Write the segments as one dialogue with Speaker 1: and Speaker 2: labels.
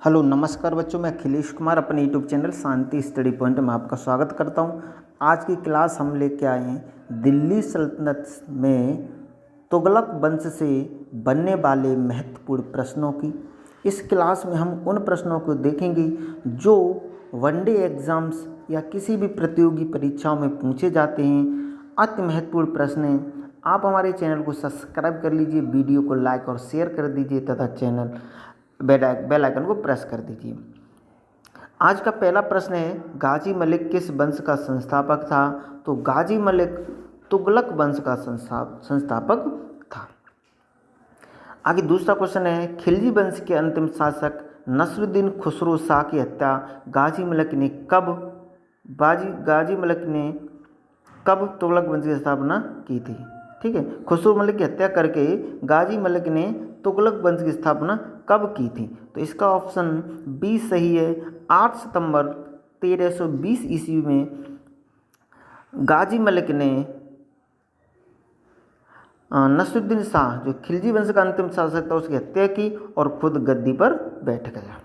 Speaker 1: Hello नमस्कार बच्चों, मैं अखिलेश कुमार अपने यूट्यूब चैनल शांति स्टडी पॉइंट में आपका स्वागत करता हूं। आज की क्लास हम लेके आए हैं दिल्ली सल्तनत में तुगलक वंश से बनने वाले महत्वपूर्ण प्रश्नों की। इस क्लास में हम उन प्रश्नों को देखेंगे जो वनडे एग्जाम्स या किसी भी प्रतियोगी परीक्षाओं में पूछे जाते हैं। अति महत्वपूर्ण प्रश्न हैं। आप हमारे चैनल को सब्सक्राइब कर लीजिए, वीडियो को लाइक और शेयर कर दीजिए तथा चैनल बेल आइकन को प्रेस कर दीजिए। आज का पहला प्रश्न है, गाजी मलिक किस वंश का संस्थापक था? तो गाजी मलिक तुगलक वंश का संस्थापक था। आगे दूसरा क्वेश्चन है, खिलजी वंश के अंतिम शासक नसरुद्दीन खुसरो शाह की हत्या गाजी मलिक ने कब तुगलक वंश की स्थापना की थी? ठीक है, खुसरो मलिक की हत्या करके गाजी मलिक ने तुगलक वंश की स्थापना कब की थी? तो इसका ऑप्शन बी सही है। 8 सितंबर 1320 ईस्वी में गाजी मलिक ने नसरुद्दीन शाह, जो खिलजी वंश का अंतिम शासक था, उसकी हत्या की और खुद गद्दी पर बैठ गया।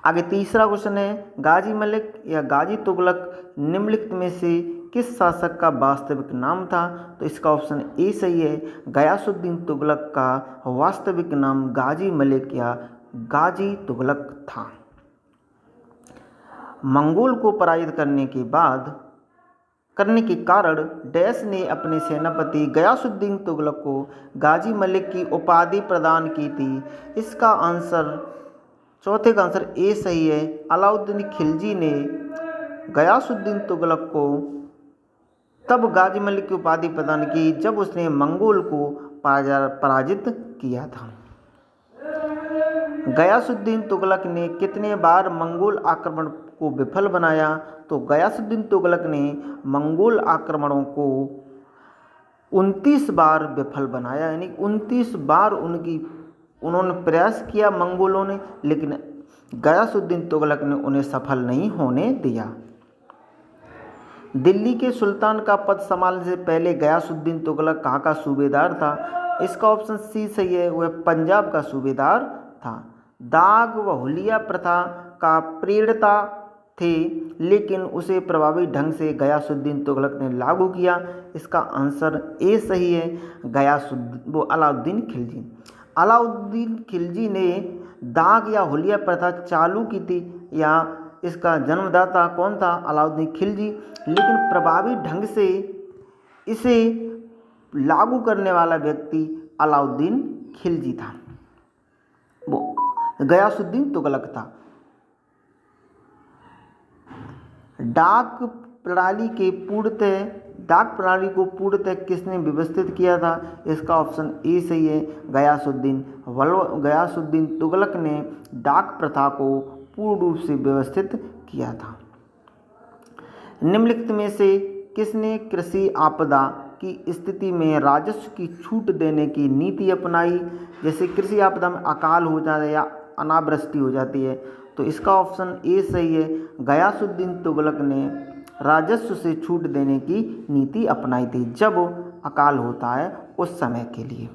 Speaker 1: आगे तीसरा क्वेश्चन है, गाजी मलिक या गाजी तुगलक निम्नलिखित में से किस शासक का वास्तविक नाम था? तो इसका ऑप्शन ए सही है। गयासुद्दीन तुगलक का वास्तविक नाम गाजी मलिक या गाजी तुगलक था। मंगोल को पराजित करने के कारण डैश ने अपने सेनापति गयासुद्दीन तुगलक को गाजी मलिक की उपाधि प्रदान की थी। इसका आंसर चौथे का आंसर ए सही है। अलाउद्दीन खिलजी ने गयासुद्दीन तुगलक को तब गाजी मलिक की उपाधि प्रदान की जब उसने मंगोल को पराजित किया था। गयासुद्दीन तुगलक ने कितने बार मंगोल आक्रमण को विफल बनाया? तो गयासुद्दीन तुगलक ने मंगोल आक्रमणों को 29 बार विफल बनाया, यानी 29 बार उन्होंने प्रयास किया मंगोलों ने, लेकिन गयासुद्दीन तुगलक ने उन्हें सफल नहीं होने दिया। दिल्ली के सुल्तान का पद संभालने से पहले गयासुद्दीन तुगलक कहाँ का सूबेदार था? इसका ऑप्शन सी सही है, वह पंजाब का सूबेदार था। दाग व हुलिया प्रथा का प्रेरणा थे, लेकिन उसे प्रभावी ढंग से गयासुद्दीन तुगलक ने लागू किया। इसका आंसर ए सही है। अलाउद्दीन खिलजी। अलाउद्दीन खिलजी ने दाग या हुलिया प्रथा चालू की थी, या इसका जन्मदाता कौन था? अलाउद्दीन खिलजी। लेकिन प्रभावी ढंग से इसे लागू करने वाला व्यक्ति अलाउद्दीन खिलजी था, वो गयासुद्दीन तुगलक था। डाक प्रणाली को पूर्णतः किसने व्यवस्थित किया था? इसका ऑप्शन ए सही है। गयासुद्दीन तुगलक ने डाक प्रथा को पूर्ण रूप से व्यवस्थित किया था। निम्नलिखित में से किसने कृषि आपदा की स्थिति में राजस्व की छूट देने की नीति अपनाई? जैसे कृषि आपदा में अकाल हो जाता है या अनावृष्टि हो जाती है, तो इसका ऑप्शन ए सही है। गयासुद्दीन तुगलक ने राजस्व से छूट देने की नीति अपनाई थी जब अकाल होता है उस समय के लिए।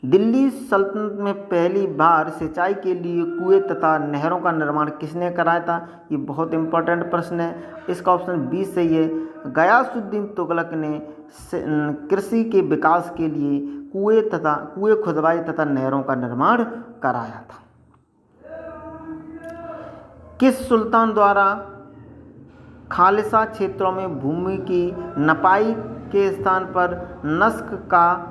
Speaker 1: दिल्ली सल्तनत में पहली बार सिंचाई के लिए कुएं तथा नहरों का निर्माण किसने कराया था? ये बहुत इंपॉर्टेंट प्रश्न है। इसका ऑप्शन बी सही है। गयासुद्दीन तुगलक ने कृषि के विकास के लिए कुएं खुदवाए तथा नहरों का निर्माण कराया था। किस सुल्तान द्वारा खालसा क्षेत्रों में भूमि की नपाई के स्थान पर नस्क का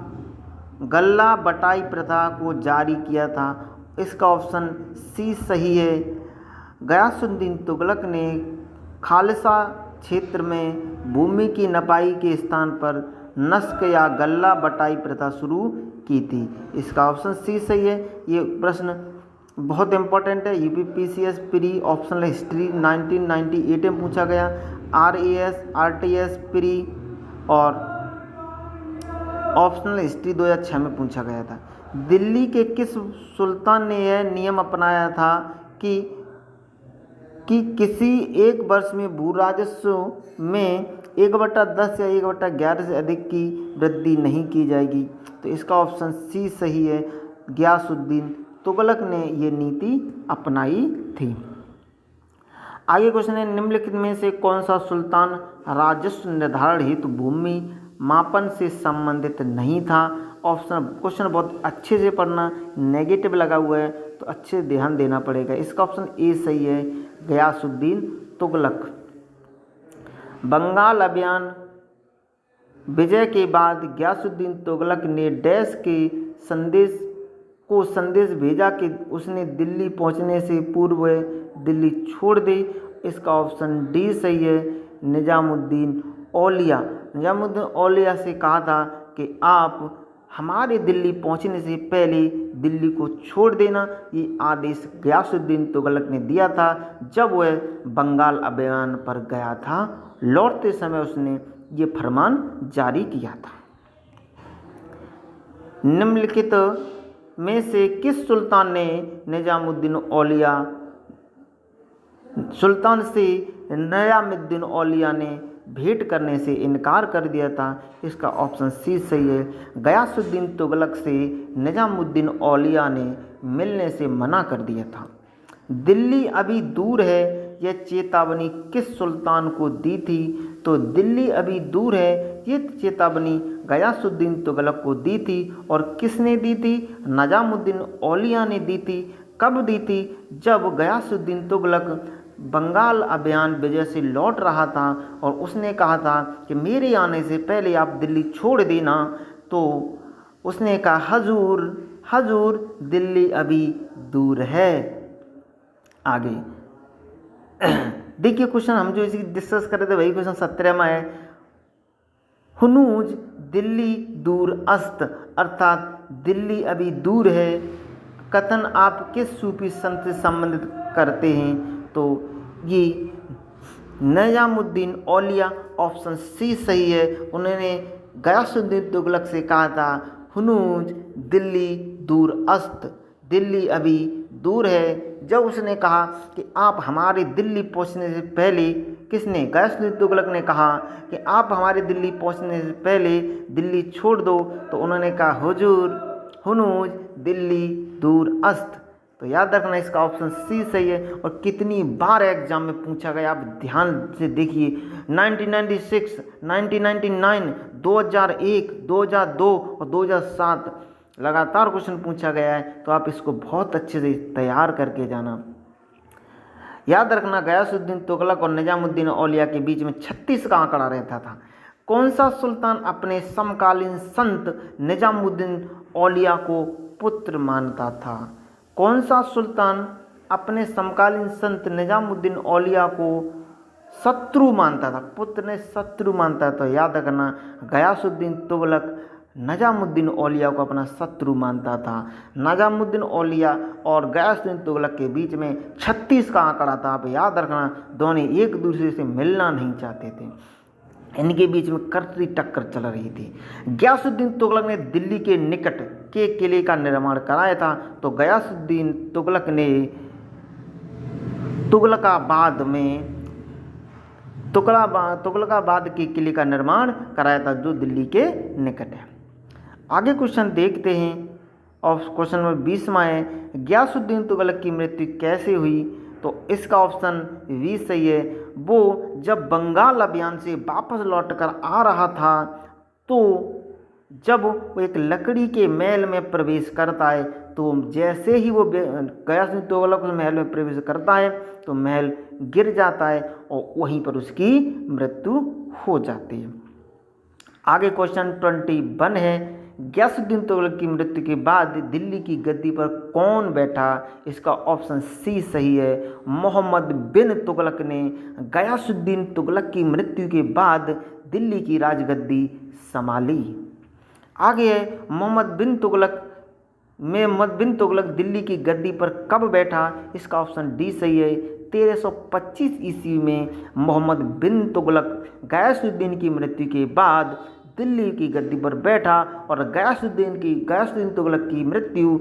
Speaker 1: गल्ला बटाई प्रथा को जारी किया था? इसका ऑप्शन सी सही है। गयासुद्दीन तुगलक ने खालसा क्षेत्र में भूमि की नपाई के स्थान पर नस्क या गल्ला बटाई प्रथा शुरू की थी। इसका ऑप्शन सी सही है। ये प्रश्न बहुत इंपॉर्टेंट है। यूपीपीसीएस प्री ऑप्शनल हिस्ट्री 1998 में पूछा गया, RAS RTS प्री और ऑप्शनल हिस्ट्री 2006 में पूछा गया था। दिल्ली के किस सुल्तान ने यह नियम अपनाया था कि किसी एक वर्ष में भू राजस्व में 1/10 या 1/11 से अधिक की वृद्धि नहीं की जाएगी? तो इसका ऑप्शन सी सही है। गयासुद्दीन तुगलक ने ये नीति अपनाई थी। आगे क्वेश्चन है, निम्नलिखित में से कौन सा सुल्तान राजस्व निर्धारण हेतु भूमि मापन से संबंधित नहीं था? ऑप्शन, क्वेश्चन बहुत अच्छे से पढ़ना, नेगेटिव लगा हुआ है तो अच्छे ध्यान देना पड़ेगा। इसका ऑप्शन ए सही है, गयासुद्दीन तुगलक। बंगाल अभियान विजय के बाद गयासुद्दीन तुगलक ने डैश के संदेश भेजा कि उसने दिल्ली पहुंचने से पूर्व दिल्ली छोड़ दे। इसका ऑप्शन डी सही है, निजामुद्दीन औलिया। निजामुद्दीन औलिया से कहा था कि आप हमारे दिल्ली पहुंचने से पहले दिल्ली को छोड़ देना। ये आदेश गयासुद्दीन तुगलक ने दिया था जब वह बंगाल अभियान पर गया था। लौटते समय उसने ये फरमान जारी किया था। निम्नलिखित में से किस सुल्तान ने निजामुद्दीन औलिया ने भेंट करने से इनकार कर दिया था? इसका ऑप्शन सी सही है, गयासुद्दीन तुगलक से निजामुद्दीन औलिया ने मिलने से मना कर दिया था। दिल्ली अभी दूर है, यह चेतावनी किस सुल्तान को दी थी? तो दिल्ली अभी दूर है, ये चेतावनी गयासुद्दीन तुगलक को दी थी। और किसने दी थी? निजामुद्दीन औलिया ने दी थी। कब दी थी? जब गयासुद्दीन तुगलक बंगाल अभियान विजय से लौट रहा था और उसने कहा था कि मेरे आने से पहले आप दिल्ली छोड़ देना। तो उसने कहा, हजूर दिल्ली अभी दूर है। आगे देखिए क्वेश्चन हम जो इसी डिस्कस कर रहे थे वही क्वेश्चन 17 में है। हुनूज दिल्ली दूर अस्त, अर्थात दिल्ली अभी दूर है, कथन आप किस सूफी संत से संबंधित करते हैं? तो ये निजामुद्दीन औलिया, ऑप्शन सी सही है। उन्होंने गयासुद्दीन तुगलक से कहा था, हुनूज दिल्ली दूर अस्त, दिल्ली अभी दूर है। जब उसने कहा कि आप हमारे दिल्ली पहुंचने से पहले, किसने? गयासुद्दीन तुगलक ने कहा कि आप हमारे दिल्ली पहुंचने से पहले दिल्ली छोड़ दो। तो उन्होंने कहा, हुजूर हुनूज दिल्ली दूर अस्त। तो याद रखना इसका ऑप्शन सी सही है। और कितनी बार एग्जाम में पूछा गया आप ध्यान से देखिए, 1996, 1999, 2001, 2002 और 2007 लगातार क्वेश्चन पूछा गया है। तो आप इसको बहुत अच्छे से तैयार करके जाना। याद रखना गयासुद्दीन तुगलक और निजामुद्दीन औलिया के बीच में 36 का आंकड़ा रहता था। कौन सा सुल्तान अपने समकालीन संत निजामुद्दीन औलिया को पुत्र मानता था? कौन सा सुल्तान अपने समकालीन संत निजामुद्दीन औलिया को शत्रु मानता था? पुत्र ने शत्रु मानता था। तो याद रखना गयासुद्दीन तुगलक निजामुद्दीन औलिया को अपना शत्रु मानता था। निजामुद्दीन औलिया और गयासुद्दीन तुगलक के बीच में 36 का आंकड़ा था। आप याद रखना, दोनों एक दूसरे से मिलना नहीं चाहते थे, इनके बीच में करती टक्कर चल रही थी। गयासुद्दीन तुगलक ने दिल्ली के निकट के किले का निर्माण कराया था। तो गयासुद्दीन तुगलक ने तुगलकाबाद के किले का निर्माण कराया था जो दिल्ली के निकट है। आगे क्वेश्चन देखते हैं और क्वेश्चन नंबर 20वां है, गयासुद्दीन तुगलक की मृत्यु कैसे हुई? तो इसका ऑप्शन बी सही है। वो जब बंगाल अभियान से वापस लौटकर आ रहा था, तो जब वो एक लकड़ी के महल में प्रवेश करता है, तो जैसे ही वो गयासुद्दीन तुगलक उस महल में प्रवेश करता है तो महल गिर जाता है और वहीं पर उसकी मृत्यु हो जाती है। आगे क्वेश्चन 21 है, गयासुद्दीन तुगलक की मृत्यु के बाद दिल्ली की गद्दी पर कौन बैठा? इसका ऑप्शन सी सही है। मोहम्मद बिन तुगलक ने गयासुद्दीन तुगलक की मृत्यु के बाद दिल्ली की राजगद्दी संभाली। आगे है, मोहम्मद बिन तुगलक दिल्ली की गद्दी पर कब बैठा? इसका ऑप्शन डी सही है। 1325 ईस्वी में मोहम्मद बिन तुगलक गयासुद्दीन की मृत्यु के बाद दिल्ली की गद्दी पर बैठा और गयासुद्दीन तुगलक की मृत्यु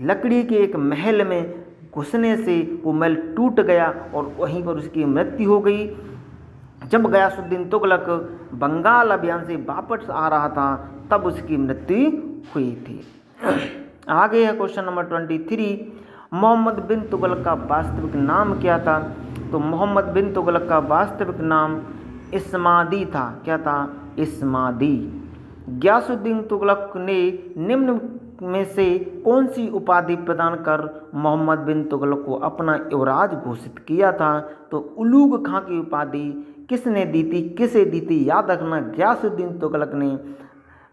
Speaker 1: लकड़ी के एक महल में घुसने से वो महल टूट गया और वहीं पर उसकी मृत्यु हो गई। जब गयासुद्दीन तुगलक बंगाल अभियान से वापस आ रहा था तब उसकी मृत्यु हुई थी। आगे है क्वेश्चन नंबर 23, मोहम्मद बिन तुगलक का वास्तविक नाम क्या था? तो मोहम्मद बिन तुगलक का वास्तविक नाम इस्मादी था। क्या था? इस्मादी। गयासुद्दीन तुगलक ने निम्न में से कौन सी उपाधि प्रदान कर मोहम्मद बिन तुगलक को अपना युवराज घोषित किया था? तो उलूग खां की उपाधि किसने दी थी? किसे दी थी? याद रखना, गयासुद्दीन तुगलक ने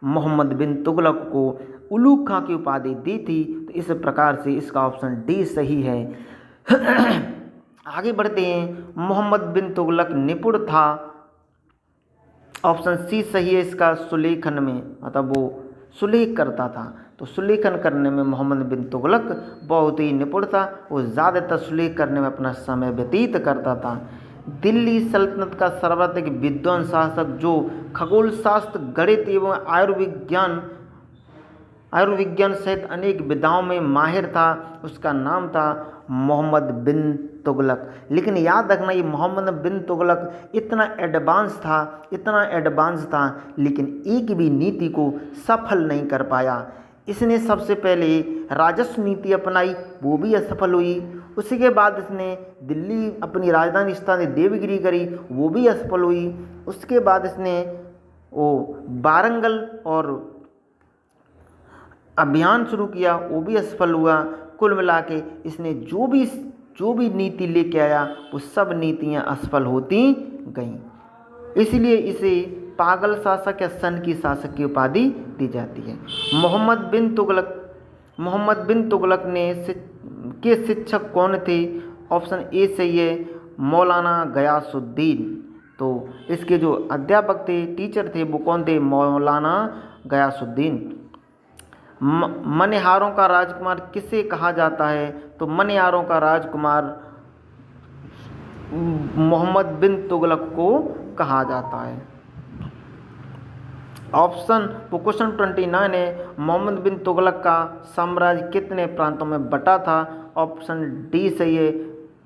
Speaker 1: मोहम्मद बिन तुगलक को उलूग खां की उपाधि दी थी। तो इस प्रकार से इसका ऑप्शन डी सही है। आगे बढ़ते हैं। मोहम्मद बिन तुगलक निपुण था। ऑप्शन सी सही है इसका, सुलेखन में, मतलब वो सुलेख करता था। तो सुलेखन करने में मोहम्मद बिन तुगलक बहुत ही निपुण था। वो ज़्यादातर सुलेख करने में अपना समय व्यतीत करता था। दिल्ली सल्तनत का सर्वाधिक विद्वान शासक जो खगोल शास्त्र, गणित एवं आयुर्विज्ञान सहित अनेक विधाओं में माहिर था, उसका नाम था मोहम्मद बिन तुगलक। लेकिन याद रखना, ये मोहम्मद बिन तुगलक इतना एडवांस था, लेकिन एक भी नीति को सफल नहीं कर पाया। इसने सबसे पहले राजस्व नीति अपनाई, वो भी असफल हुई। उसी के बाद इसने दिल्ली अपनी राजधानी स्थान देवगिरी करी, वो भी असफल हुई। उसके बाद इसने वो वारंगल और अभियान शुरू किया, वो भी असफल हुआ। कुल मिला के इसने जो भी नीति लेके आया वो सब नीतियां असफल होती गईं। इसलिए इसे पागल शासक या सन की शासक की उपाधि दी जाती है। मोहम्मद बिन तुगलक के शिक्षक कौन थे? ऑप्शन ए सही है, मौलाना गयासुद्दीन। तो इसके जो अध्यापक थे, टीचर थे, वो कौन थे? मौलाना गयासुद्दीन। मनेहारों का राजकुमार किसे कहा जाता है? तो मनेहारों का राजकुमार मोहम्मद बिन तुगलक को कहा जाता है। ऑप्शन वो क्वेश्चन 29 है, मोहम्मद बिन तुगलक का साम्राज्य कितने प्रांतों में बटा था? ऑप्शन डी सही है,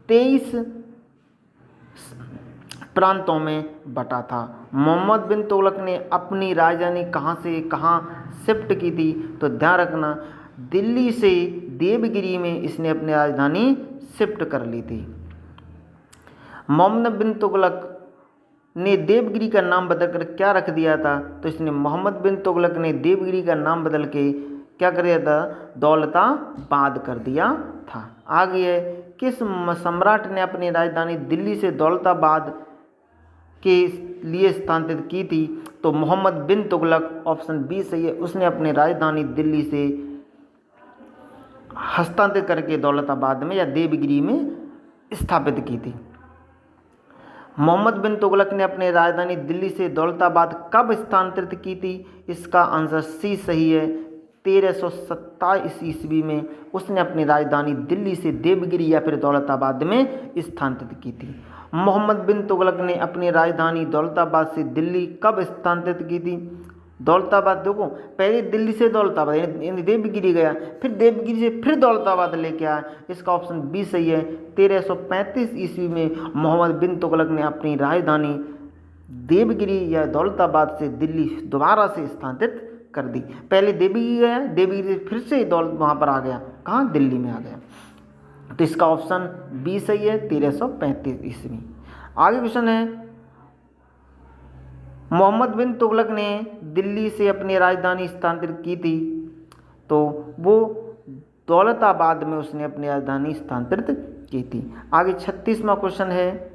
Speaker 1: 23 प्रांतों में बटा था। मोहम्मद बिन तुगलक ने अपनी राजधानी कहाँ से कहाँ शिफ्ट की थी? तो ध्यान रखना, दिल्ली से देवगिरी में इसने अपनी राजधानी शिफ्ट कर ली थी। मोहम्मद बिन तुगलक ने देवगिरी का नाम बदलकर क्या रख दिया था? तो इसने मोहम्मद बिन तुगलक ने देवगिरी का नाम बदल के क्या कर दिया था? दौलताबाद कर दिया था। आगे है, किस सम्राट ने अपनी राजधानी दिल्ली से दौलताबाद के लिए स्थानांतरित की थी? तो मोहम्मद बिन तुगलक। ऑप्शन बी सही है, उसने अपनी राजधानी दिल्ली से हस्तांतरित करके दौलताबाद में या देवगिरी में स्थापित की थी। मोहम्मद बिन तुगलक ने अपनी राजधानी दिल्ली से दौलताबाद कब स्थानांतरित की थी? इसका आंसर सी सही है, 1327 ईस्वी में उसने अपनी राजधानी दिल्ली से देवगिरी या फिर दौलताबाद में स्थानांतरित की थी। मोहम्मद बिन तुगलक ने अपनी राजधानी दौलताबाद से दिल्ली कब स्थानांतरित की थी? दौलताबाद, देखो पहले दिल्ली से दौलताबाद यानी देवगिरी गया, फिर देवगिरी से फिर दौलताबाद लेके आया। इसका ऑप्शन बी सही है, 1335 ईस्वी में मोहम्मद बिन तुगलक ने अपनी राजधानी देवगिरी या दौलताबाद से दिल्ली दोबारा से स्थानांतरित कर दी। पहले देवगिरी गया, देवगिरी से फिर से वहाँ पर आ गया, कहाँ? दिल्ली में आ गया। तो इसका ऑप्शन बी सही है, 1335 ईस्वी। आगे क्वेश्चन है, मोहम्मद बिन तुगलक ने दिल्ली से अपनी राजधानी स्थानांतरित की थी, तो वो दौलताबाद में उसने अपनी राजधानी स्थानांतरित की थी। आगे 36वां क्वेश्चन है,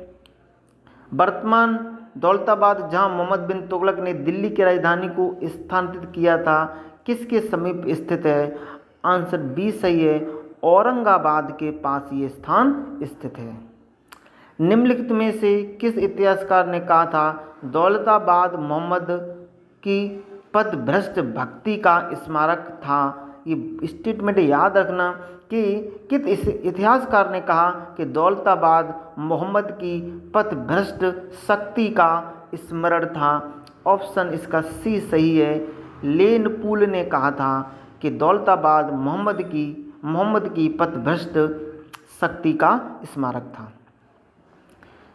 Speaker 1: वर्तमान दौलताबाद जहां मोहम्मद बिन तुगलक ने दिल्ली की राजधानी को स्थानांतरित किया था, किसके समीप स्थित है? आंसर बी सही है, औरंगाबाद के पास ये स्थान स्थित है। निम्नलिखित में से किस इतिहासकार ने कहा था दौलताबाद मोहम्मद की पथभ्रष्ट भक्ति का स्मारक था? ये स्टेटमेंट याद रखना कि किस इतिहासकार ने कहा कि दौलताबाद मोहम्मद की पथभ्रष्ट शक्ति का स्मरण था। ऑप्शन इसका सी सही है, लेन पूल ने कहा था कि दौलताबाद मोहम्मद की पथभ्रष्ट शक्ति का स्मारक था।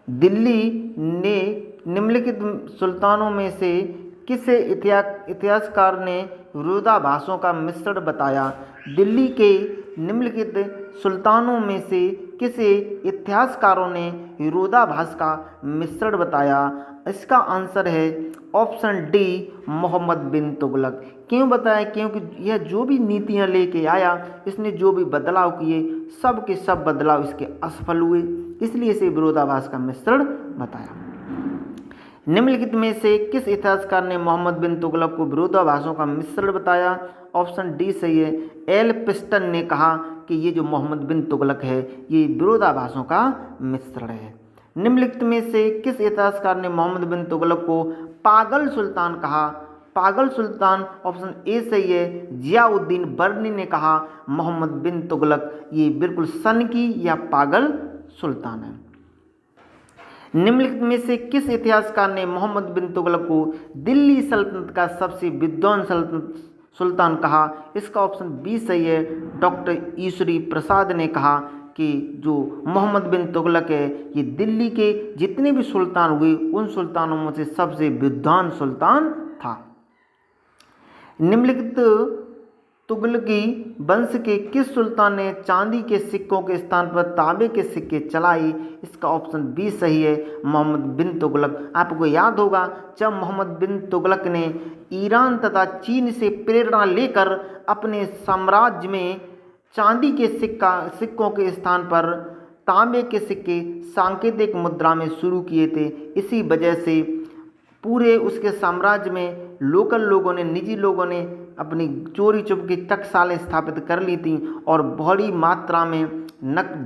Speaker 1: दिल्ली ने निम्नलिखित सुल्तानों में से किसे इतिहासकार ने विरोधाभासों का मिश्रण बताया? दिल्ली के निम्नलिखित सुल्तानों में से किसे इतिहासकारों ने विरोधाभास का मिश्रण बताया? इसका आंसर है ऑप्शन डी, मोहम्मद बिन तुगलक। क्यों बताया? क्योंकि यह जो भी नीतियां लेके आया, इसने जो भी बदलाव किए, सब के सब बदलाव इसके असफल हुए, इसलिए इसे विरोधाभास का मिश्रण बताया। निम्नलिखित में से किस इतिहासकार ने मोहम्मद बिन तुगलक को विरोधाभासों का मिश्रण बताया? ऑप्शन डी सही है। एल पिस्टन ने कहा कि ये जो मोहम्मद बिन तुगलक है ये विरोधाभासों का मिश्रण है। निम्नलिखित में से किस इतिहासकार ने मोहम्मद बिन तुगलक को पागल सुल्तान कहा? पागल सुल्तान ऑप्शन ए सही है। जियाउद्दीन बर्नी ने कहा मोहम्मद बिन तुगलक ये बिल्कुल सनकी या पागल सुल्तान है। निम्नलिखित में से किस इतिहासकार ने मोहम्मद बिन तुगलक को दिल्ली सल्तनत का सबसे विद्वान सुल्तान कहा? इसका ऑप्शन बी सही है। डॉक्टर ईश्वरी प्रसाद ने कहा कि जो मोहम्मद बिन तुगलक है ये दिल्ली के जितने भी सुल्तान हुए उन सुल्तानों में से सबसे विद्वान सुल्तान था। निम्नलिखित तुगलकी वंश के किस सुल्तान ने चांदी के सिक्कों के स्थान पर तांबे के सिक्के चलाए? इसका ऑप्शन बी सही है, मोहम्मद बिन तुगलक। आपको याद होगा जब मोहम्मद बिन तुगलक ने ईरान तथा चीन से प्रेरणा लेकर अपने साम्राज्य में चांदी के सिक्कों के स्थान पर तांबे के सिक्के सांकेतिक मुद्रा में शुरू किए थे। इसी वजह से पूरे उसके साम्राज्य में लोकल लोगों ने, निजी लोगों ने अपनी चोरी चुपके टकसालें स्थापित कर ली थी और बड़ी मात्रा में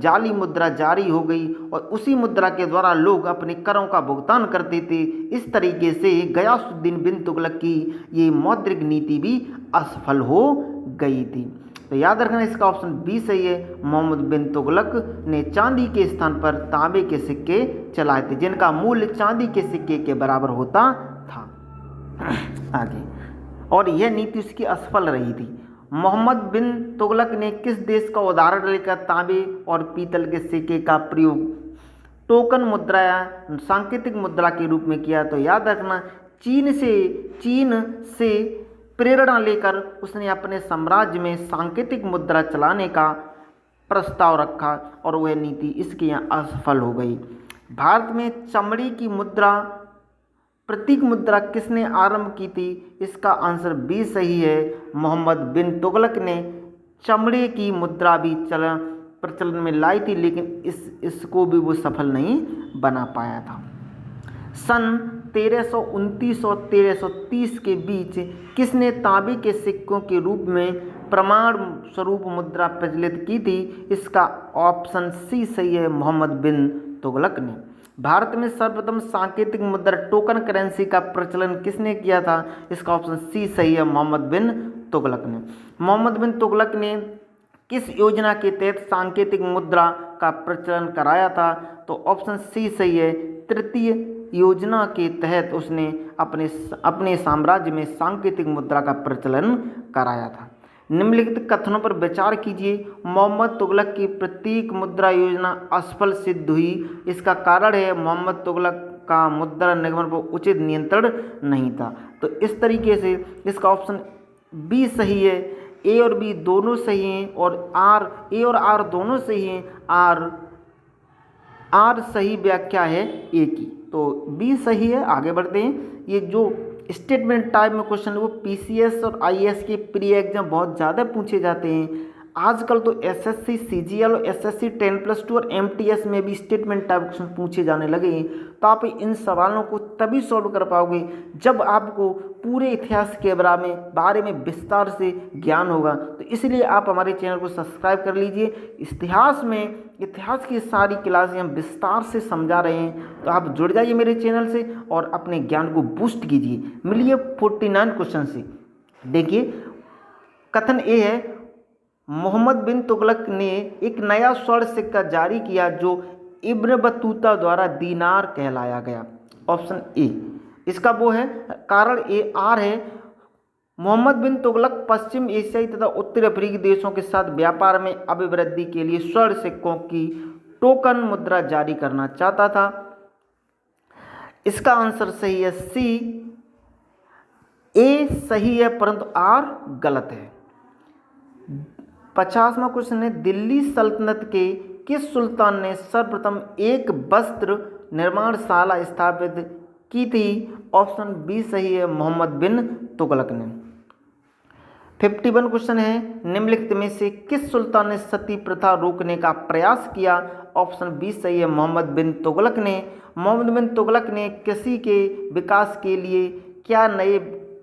Speaker 1: जाली मुद्रा जारी हो गई और उसी मुद्रा के द्वारा लोग अपने करों का भुगतान करते थे। इस तरीके से गयासुद्दीन बिन तुगलक की ये मौद्रिक नीति भी असफल हो गई थी। तो याद रखना इसका ऑप्शन बी सही है। मोहम्मद बिन तुगलक ने चांदी के स्थान पर तांबे के सिक्के चलाए थे जिनका मूल्य चांदी के सिक्के के बराबर होता था। आगे, और यह नीति उसकी असफल रही थी। मोहम्मद बिन तुगलक ने किस देश का उदाहरण लेकर तांबे और पीतल के सिक्के का प्रयोग टोकन मुद्रा या सांकेतिक मुद्रा के रूप में किया? तो याद रखना चीन से प्रेरणा लेकर उसने अपने साम्राज्य में सांकेतिक मुद्रा चलाने का प्रस्ताव रखा और वह नीति इसके यहाँ असफल हो गई। भारत में चमड़ी की मुद्रा प्रतीक मुद्रा किसने आरंभ की थी? इसका आंसर बी सही है। मोहम्मद बिन तुगलक ने चमड़े की मुद्रा भी प्रचलन में लाई थी, लेकिन इसको भी वो सफल नहीं बना पाया था। सन 1329 और 1330 के बीच किसने तांबे के सिक्कों के रूप में प्रमाण स्वरूप मुद्रा प्रचलित की थी? इसका ऑप्शन सी सही है, मोहम्मद बिन तुगलक ने। भारत में सर्वप्रथम सांकेतिक मुद्रा टोकन करेंसी का प्रचलन किसने किया था? इसका ऑप्शन सी सही है, मोहम्मद बिन तुगलक ने। मोहम्मद बिन तुगलक ने किस योजना के तहत सांकेतिक मुद्रा का प्रचलन कराया था? तो ऑप्शन सी सही है, तृतीय योजना के तहत उसने अपने साम्राज्य में सांकेतिक मुद्रा का प्रचलन कराया था। निम्नलिखित कथनों पर विचार कीजिए। मोहम्मद तुगलक की प्रतीक मुद्रा योजना असफल सिद्ध हुई। इसका कारण है मोहम्मद तुगलक का मुद्रा निगमन पर उचित नियंत्रण नहीं था। तो इस तरीके से इसका ऑप्शन बी सही है। ए और बी दोनों सही हैं और ए और आर दोनों सही हैं। आर सही व्याख्या है ए की, तो बी सही है। आगे बढ़ते हैं। ये जो स्टेटमेंट टाइप में क्वेश्चन है वो पीसीएस और आईएएस के प्री एग्जाम बहुत ज़्यादा पूछे जाते हैं। आजकल तो एसएससी, सीजीएल और एसएससी 10+2 और एमटीएस में भी स्टेटमेंट टाइप क्वेश्चन पूछे जाने लगे हैं। तो आप इन सवालों को तभी सॉल्व कर पाओगे जब आपको पूरे इतिहास के बारे में विस्तार से ज्ञान होगा। तो इसलिए आप हमारे चैनल को सब्सक्राइब कर लीजिए। इतिहास की सारी क्लासें हम विस्तार से समझा रहे हैं, तो आप जुड़ जाइए मेरे चैनल से और अपने ज्ञान को बूस्ट कीजिए। मिलिए 49 क्वेश्चन से। देखिए कथन ए है, मोहम्मद बिन तुगलक ने एक नया स्वर्ण सिक्का जारी किया जो इब्न बतूता द्वारा दीनार कहलाया गया। ऑप्शन ए इसका वो है। कारण ए आर है, मोहम्मद बिन तुगलक पश्चिम एशियाई तथा उत्तर अफ्रीकी देशों के साथ व्यापार में अभिवृद्धि के लिए स्वर्ण सिक्कों की टोकन मुद्रा जारी करना चाहता था। इसका आंसर सही है सी, ए सही है परंतु आर गलत है। 50वां क्वेश्चन है, दिल्ली सल्तनत के किस सुल्तान ने सर्वप्रथम एक वस्त्र निर्माणशाला स्थापित की थी? ऑप्शन बी सही है, मोहम्मद बिन तुगलक ने। 51 क्वेश्चन है, निम्नलिखित में से किस सुल्तान ने सती प्रथा रोकने का प्रयास किया? ऑप्शन बी सही है, मोहम्मद बिन तुगलक ने। मोहम्मद बिन तुगलक ने कृषि के विकास के लिए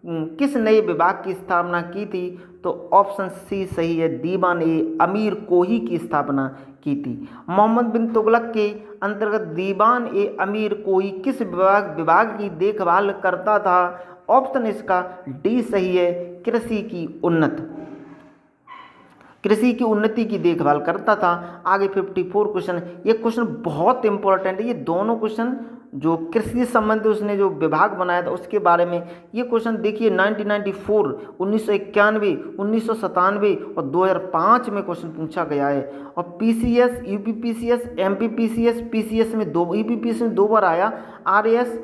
Speaker 1: किस नए विभाग की स्थापना की थी? तो ऑप्शन सी सही है, दीवान ए अमीर कोही की स्थापना की थी। मोहम्मद बिन तुगलक के अंतर्गत दीवान ए अमीर कोही किस विभाग की देखभाल करता था? ऑप्शन इसका डी सही है, कृषि की उन्नति की देखभाल करता था। आगे 54 क्वेश्चन, ये क्वेश्चन बहुत इंपॉर्टेंट है। ये दोनों क्वेश्चन जो कृषि संबंधित उसने जो विभाग बनाया था उसके बारे में ये क्वेश्चन देखिए 1994, 1991, 1997 और 2005 में क्वेश्चन पूछा गया है। और पीसीएस, यूपीपीसीएस, एमपीपीसीएस, पीसीएस में यूपीपीसीएस में 2 बार आया, आरएएस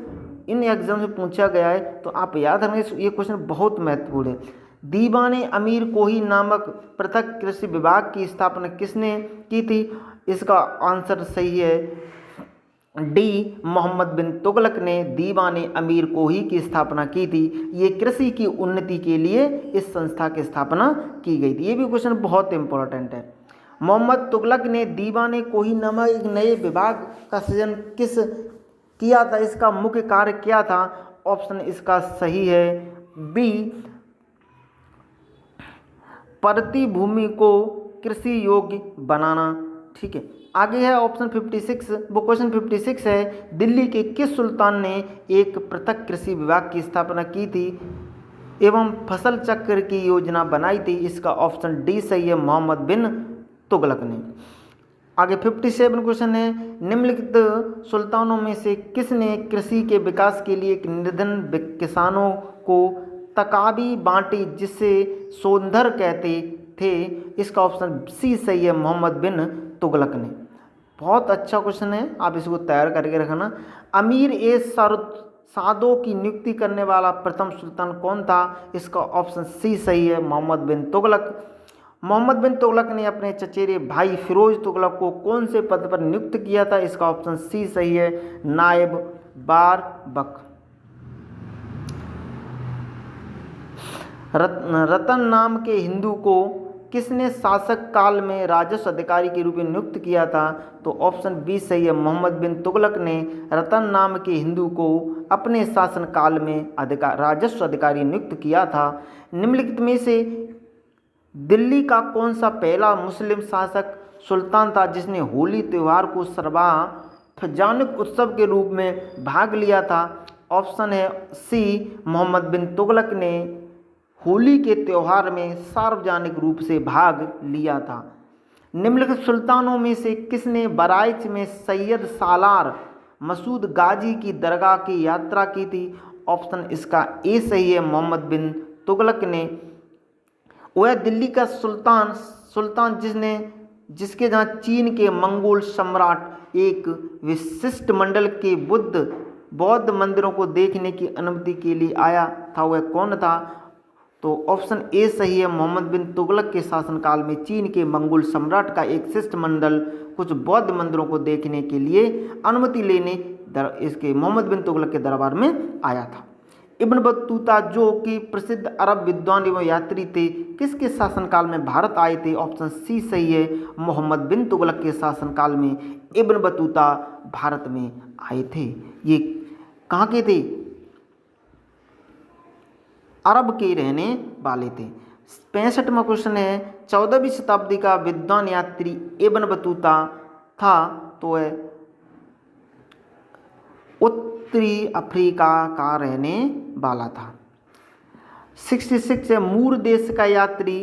Speaker 1: इन एग्जाम से पूछा गया है। तो आप याद रखेंगे, ये क्वेश्चन बहुत महत्वपूर्ण है। दीवाने अमीर कोही नामक पृथक कृषि विभाग की स्थापना किसने की थी? इसका आंसर सही है, डी मोहम्मद बिन तुगलक ने दीवाने अमीर कोही की स्थापना की थी। ये कृषि की उन्नति के लिए इस संस्था की स्थापना की गई थी। ये भी क्वेश्चन बहुत इंपॉर्टेंट है। मोहम्मद तुगलक ने दीवाने कोही नामक एक नए विभाग का सृजन किया था? इसका मुख्य कार्य क्या था? ऑप्शन इसका सही है, बी परती भूमि को कृषि योग्य बनाना। ठीक है, आगे है ऑप्शन 56, वो क्वेश्चन 56 है, दिल्ली के किस सुल्तान ने एक पृथक कृषि विभाग की स्थापना की थी एवं फसल चक्र की योजना बनाई थी? इसका ऑप्शन डी सही है, मोहम्मद बिन तुगलक ने। आगे 57 क्वेश्चन है, निम्नलिखित सुल्तानों में से किसने कृषि के विकास के लिए एक निर्धन किसानों को तकाबी बांटी जिसे सोंधर कहते थे? इसका ऑप्शन सी सही है, मोहम्मद बिन तुगलक ने। बहुत अच्छा क्वेश्चन है, आप इसको तैयार करके रखना। अमीर ए सादों की नियुक्ति करने वाला प्रथम सुल्तान कौन था? इसका ऑप्शन सी सही है, मोहम्मद बिन तुगलक। मोहम्मद बिन तुगलक ने अपने चचेरे भाई फिरोज तुगलक को कौन से पद पर नियुक्त किया था? इसका ऑप्शन सी सही है, नायब बारबक। रतन नाम के हिंदू को किसने शासक काल में राजस्व अधिकारी के रूप में नियुक्त किया था? तो ऑप्शन बी सही है, मोहम्मद बिन तुगलक ने रतन नाम के हिंदू को अपने शासन काल में राजस्व अधिकारी नियुक्त किया था। निम्नलिखित में से दिल्ली का कौन सा पहला मुस्लिम शासक सुल्तान था जिसने होली त्यौहार को सार्वजनिक उत्सव के रूप में भाग लिया था? ऑप्शन है सी, मोहम्मद बिन तुगलक ने होली के त्यौहार में सार्वजनिक रूप से भाग लिया था। निम्नलिखित सुल्तानों में से किसने बराइच में सैयद सालार मसूद गाजी की दरगाह की यात्रा की थी? ऑप्शन इसका ए सही है, मोहम्मद बिन तुगलक ने। वह दिल्ली का सुल्तान जिसके जहाँ चीन के मंगोल सम्राट एक विशिष्ट मंडल के बौद्ध मंदिरों को देखने की अनुमति के लिए आया था, वह कौन था? तो ऑप्शन ए सही है, मोहम्मद बिन तुगलक के शासनकाल में चीन के मंगोल सम्राट का एक शिष्टमंडल कुछ बौद्ध मंदिरों को देखने के लिए अनुमति लेने इसके मोहम्मद बिन तुगलक के दरबार में आया था। इब्न बतूता जो कि प्रसिद्ध अरब विद्वान एवं यात्री थे, किसके शासनकाल में भारत आए थे? ऑप्शन सी सही है, मोहम्मद बिन तुगलक के शासनकाल में इब्न बतूता भारत में आए थे। ये कहाँ के थे? अरब के रहने वाले थे। 65वां क्वेश्चन है, 14वीं शताब्दी का विद्वान यात्री इब्न बतूता था तो वह उत्तरी अफ्रीका का रहने वाला था। 66 है, मूर देश का यात्री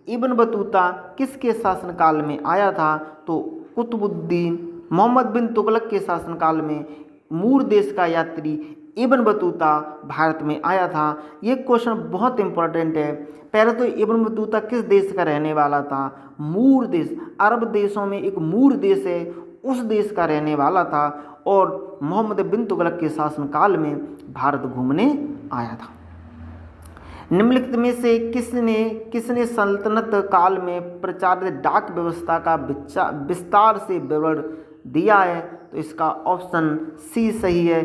Speaker 1: इब्न बतूता किसके शासनकाल में आया था? तो कुतुबुद्दीन मोहम्मद बिन तुगलक के शासनकाल में मूर देश का यात्री इब्न बतूता भारत में आया था। ये क्वेश्चन बहुत इंपॉर्टेंट है। पहले तो इब्न बतूता किस देश का रहने वाला था? मूर देश, अरब देशों में एक मूर देश है, उस देश का रहने वाला था और मोहम्मद बिन तुगलक के शासनकाल में भारत घूमने आया था। निम्नलिखित में से किसने सल्तनत काल में प्रचारित डाक व्यवस्था का विस्तार से विवरण दिया है? तो इसका ऑप्शन सी सही है।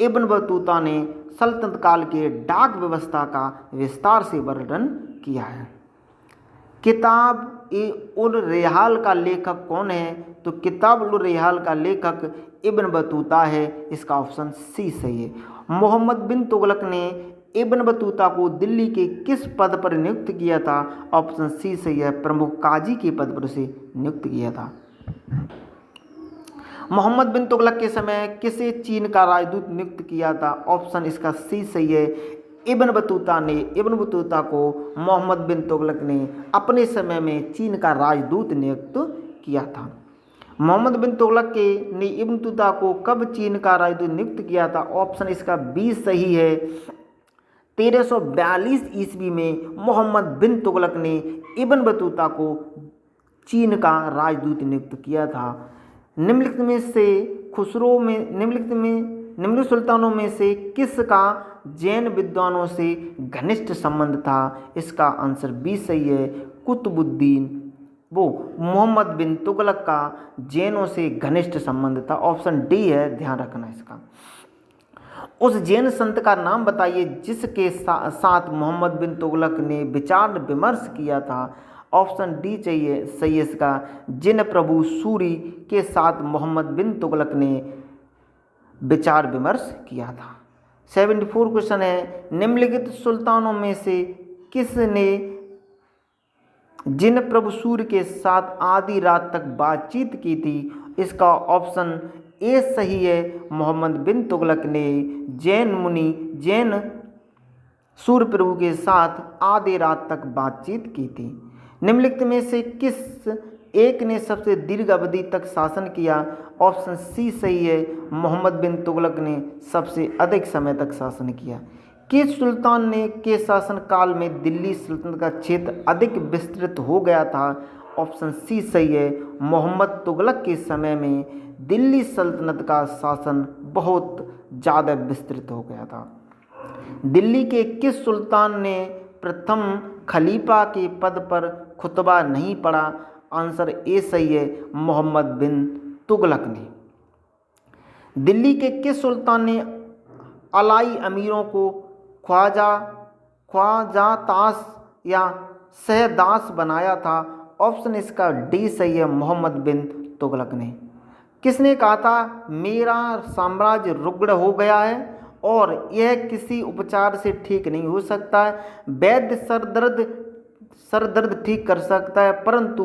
Speaker 1: इब्न बतूता ने सल्तनत काल के डाक व्यवस्था का विस्तार से वर्णन किया है। किताब उल रेहाल का लेखक कौन है? तो किताब उल रेहाल का लेखक इब्न बतूता है। इसका ऑप्शन सी सही है। मोहम्मद बिन तुगलक ने इब्न बतूता को दिल्ली के किस पद पर नियुक्त किया था? ऑप्शन सी सही है। प्रमुख काजी के पद पर उसे नियुक्त किया था। मोहम्मद बिन तुगलक के समय किसे चीन का राजदूत नियुक्त किया था? ऑप्शन इसका सी सही है। इब्न बतूता को मोहम्मद बिन तुगलक ने अपने समय में चीन का राजदूत नियुक्त किया था। मोहम्मद बिन तुगलक ने इब्न बतूता को कब चीन का राजदूत नियुक्त किया था? ऑप्शन इसका बी सही है। 1342 ईस्वी में मोहम्मद बिन तुगलक ने इब्न बतूता को चीन का राजदूत नियुक्त किया था। निम्नलिखित सुल्तानों में से किसका जैन विद्वानों से घनिष्ठ संबंध था? इसका आंसर बी सही है। कुतुबुद्दीन मोहम्मद बिन तुगलक का जैनों से घनिष्ठ संबंध था। ऑप्शन डी है, ध्यान रखना इसका। उस जैन संत का नाम बताइए जिसके साथ मोहम्मद बिन तुगलक ने विचार विमर्श किया था। ऑप्शन डी चाहिए सही है इसका। जिन प्रभु सूरी के साथ मोहम्मद बिन तुगलक ने विचार विमर्श किया था। 74 क्वेश्चन है, निम्नलिखित सुल्तानों में से किसने जिन प्रभु सूर्य के साथ आधी रात तक बातचीत की थी? इसका ऑप्शन ए सही है। मोहम्मद बिन तुगलक ने जैन सूर्य प्रभु के साथ आधी रात तक बातचीत की थी। निम्नलिखित में से किस एक ने सबसे दीर्घ अवधि तक शासन किया? ऑप्शन सी सही है। मोहम्मद बिन तुगलक ने सबसे अधिक समय तक शासन किया। किस सुल्तान के शासन काल में दिल्ली सल्तनत का क्षेत्र अधिक विस्तृत हो गया था? ऑप्शन सी सही है। मोहम्मद तुगलक के समय में दिल्ली सल्तनत का शासन बहुत ज़्यादा विस्तृत हो गया था। दिल्ली के किस सुल्तान ने प्रथम खलीफा के पद पर खुतबा नहीं पढ़ा? आंसर ए सही है। मोहम्मद बिन तुगलक ने। दिल्ली के किस सुल्तान ने अलाई अमीरों को ख्वाजातास या सहदास बनाया था? ऑप्शन इसका डी सही है। मोहम्मद बिन तुगलक ने। किसने कहा था मेरा साम्राज्य रुग्ण हो गया है और यह किसी उपचार से ठीक नहीं हो सकता है। वैद्य सर दर्द ठीक कर सकता है परंतु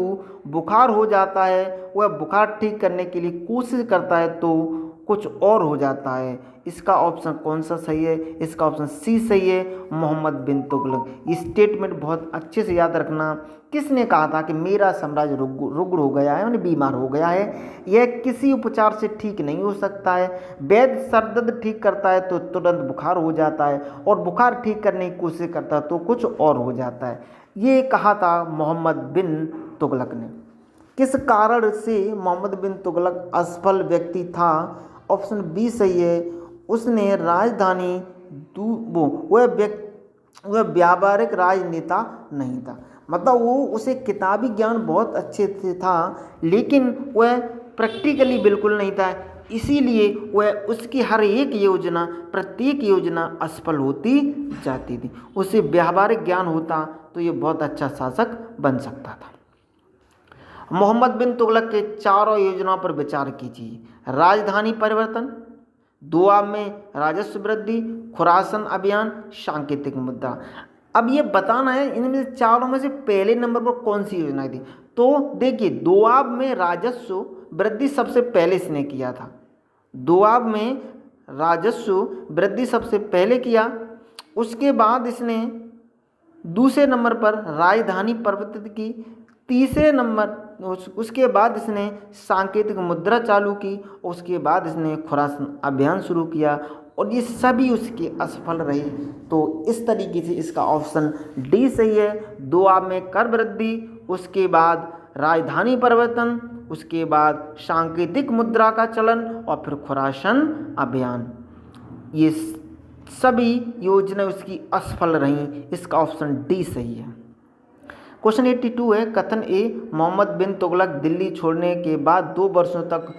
Speaker 1: बुखार हो जाता है, वह बुखार ठीक करने के लिए कोशिश करता है तो कुछ और हो जाता है। इसका ऑप्शन कौन सा सही है? इसका ऑप्शन सी सही है। मोहम्मद बिन तुगलक। ये स्टेटमेंट बहुत अच्छे से याद रखना। किसने कहा था कि मेरा साम्राज्य रुग्ण हो गया है, यानी बीमार हो गया है, यह किसी उपचार से ठीक नहीं हो सकता है। वैद्य सर दर्द ठीक करता है तो तुरंत बुखार हो जाता है और बुखार ठीक करने की कोशिश करता है तो कुछ और हो जाता है। ये कहा था मोहम्मद बिन तुगलक ने। किस कारण से मोहम्मद बिन तुगलक असफल व्यक्ति था? ऑप्शन बी सही है। उसने राजधानी वह व्यावहारिक राजनेता नहीं था। मतलब उसे किताबी ज्ञान बहुत अच्छे से था लेकिन वह प्रैक्टिकली बिल्कुल नहीं था, इसीलिए वह उसकी हर एक प्रत्येक योजना असफल होती जाती थी। उसे व्यावहारिक ज्ञान होता तो ये बहुत अच्छा शासक बन सकता था। मोहम्मद बिन तुगलक के चारों योजनाओं पर विचार कीजिए। राजधानी परिवर्तन, दोआब में राजस्व वृद्धि, खुरासन अभियान, सांकेतिक मुद्रा। अब ये बताना है इनमें से चारों में से पहले नंबर पर कौन सी योजना थी। तो देखिए, दोआब में राजस्व वृद्धि सबसे पहले इसने किया था। दोआब में राजस्व वृद्धि सबसे पहले किया। उसके बाद इसने दूसरे नंबर पर राजधानी परिवर्तित की। तीसरे नंबर उसके बाद इसने सांकेतिक मुद्रा चालू की। उसके बाद इसने खुरासन अभियान शुरू किया और ये सभी उसके असफल रहे। तो इस तरीके से इसका ऑप्शन डी सही है। दोआब में कर वृद्धि, उसके बाद राजधानी परिवर्तन, उसके बाद सांकेतिक मुद्रा का चलन और फिर खुरासन अभियान। ये सभी योजनाएं उसकी असफल रहीं। इसका ऑप्शन डी सही है। क्वेश्चन 82 है, कथन ए, मोहम्मद बिन तुगलक दिल्ली छोड़ने के बाद 2 वर्षों तक